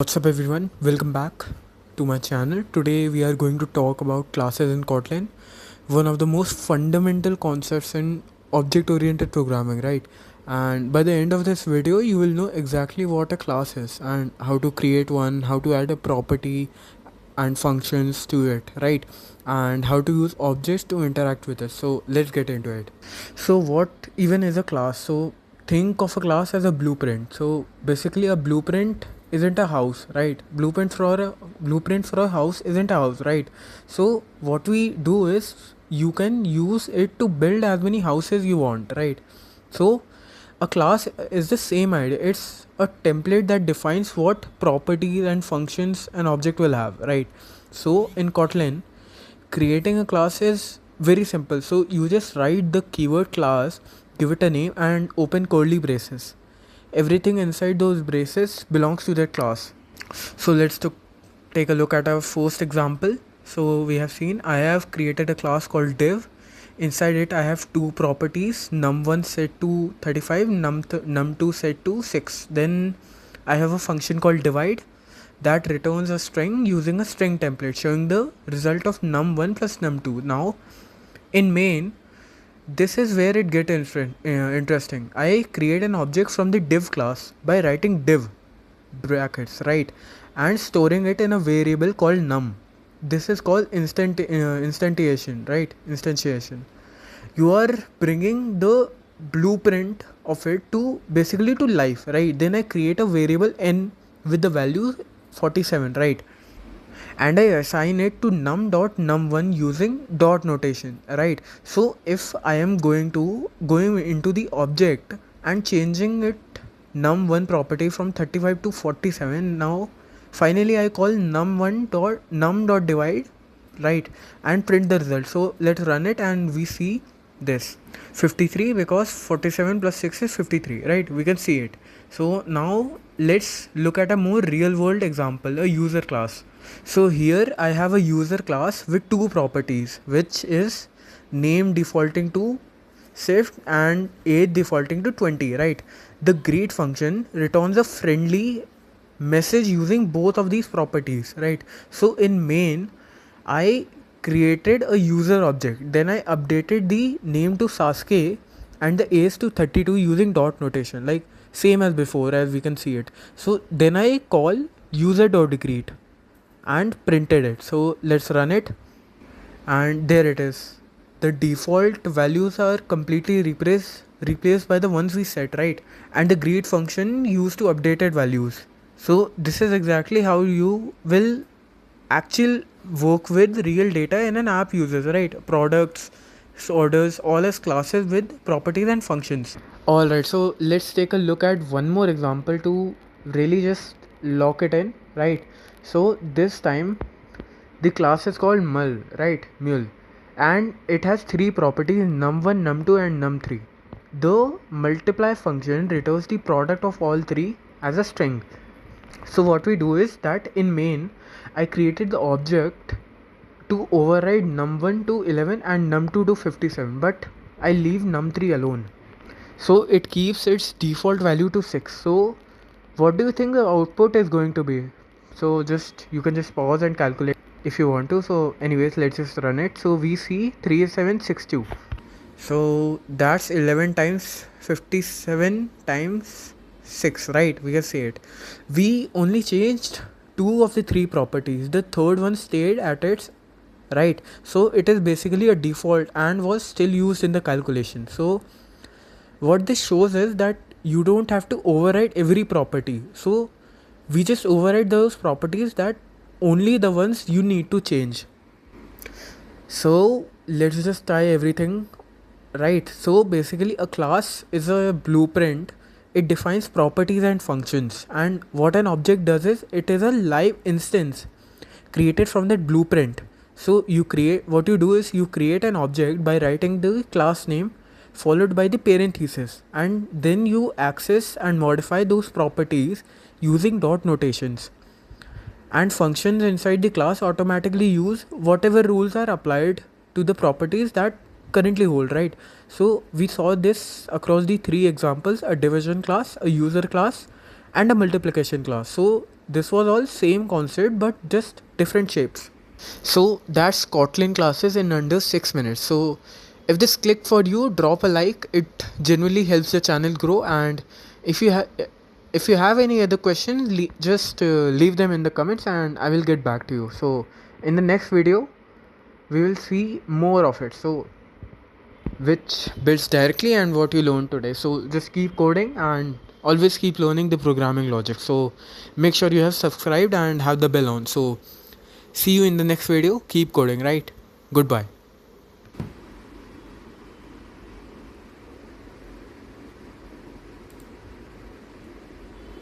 What's up everyone, welcome back to my channel. Today we are going to talk about classes in Kotlin, one of the most fundamental concepts in object oriented programming, right? And by the end of this video you will know exactly what a class is and how to create one, how to add a property and functions to it, right? And how to use objects to interact with it. So let's get into it. So what even is a class? So think of a class as a blueprint. So basically a blueprint isn't a house, right? Blueprint for a house isn't a house, right? So what we do is you can use it to build as many houses you want, right? So a class is the same idea. It's a template that defines what properties and functions an object will have, right? So in Kotlin, creating a class is very simple. So you just write the keyword class, give it a name, and open curly braces. Everything inside those braces belongs to that class. So take a look at our first example. So we have seen I have created a class called div. Inside it I have two properties, num1 set to 35, num2 set to 6. Then I have a function called divide that returns a string using a string template showing the result of num1 plus num2. Now in main, this is where it gets interesting. I create an object from the div class by writing div brackets, right, and storing it in a variable called num. This is called instantiation, right? Instantiation. You are bringing the blueprint of it to basically to life, right? Then I create a variable n with the value 47, right? And I assign it to num.num1 using dot notation, right? So if I am going into the object and changing it num1 property from 35 to 47, now finally I call num1.num.divide, right, and print the result. So let's run it and we see this 53 because 47 plus 6 is 53, right? We can see it. So now let's look at a more real world example, a user class. So here I have a user class with two properties, which is name defaulting to shift and age defaulting to 20, right? The greet function returns a friendly message using both of these properties, right? So in main I created a user object, then I updated the name to Sasuke and the age to 32 using dot notation, like same as before as we can see it. So then I call user.greet and printed it. So let's run it and there it is. The default values are completely replaced by the ones we set, right? And the greet function used to updated values. So this is exactly how you will actually work with real data in an app uses, right? Products, orders, all as classes with properties and functions. Alright, so let's take a look at one more example to really just lock it in, right? So this time the class is called mul, right? Mule, and it has three properties, num1, num2 and num3. The multiply function returns the product of all three as a string. So what we do is that in main I created the object to override num1 to 11 and num2 to 57, but I leave num3 alone. So it keeps its default value to 6. So what do you think the output is going to be? So you can just pause and calculate if you want to. So anyways, let's just run it. So we see 3762. So that's 11 times 57 times 6, right? We can say it. We only changed two of the three properties. The third one stayed at its right. So it is basically a default and was still used in the calculation. So what this shows is that you don't have to override every property. So we just override those properties that only the ones you need to change. So let's just try everything, right? So basically a class is a blueprint. It defines properties and functions, and what an object does is it is a live instance created from that blueprint. So what you do is you create an object by writing the class name followed by the parenthesis, and then you access and modify those properties using dot notations. And functions inside the class automatically use whatever rules are applied to the properties that currently hold, right? So we saw this across the three examples: a division class, a user class, and a multiplication class. So this was all same concept but just different shapes. So that's Kotlin classes in under 6 minutes. So if this clicked for you, drop a like. It genuinely helps the channel grow. And if you have any other questions, just leave them in the comments and I will get back to you. So in the next video we will see more of it, so which builds directly and what you learned today. So just keep coding and always keep learning the programming logic. So make sure you have subscribed and have the bell on. So see you in the next video. Keep coding, right? Goodbye.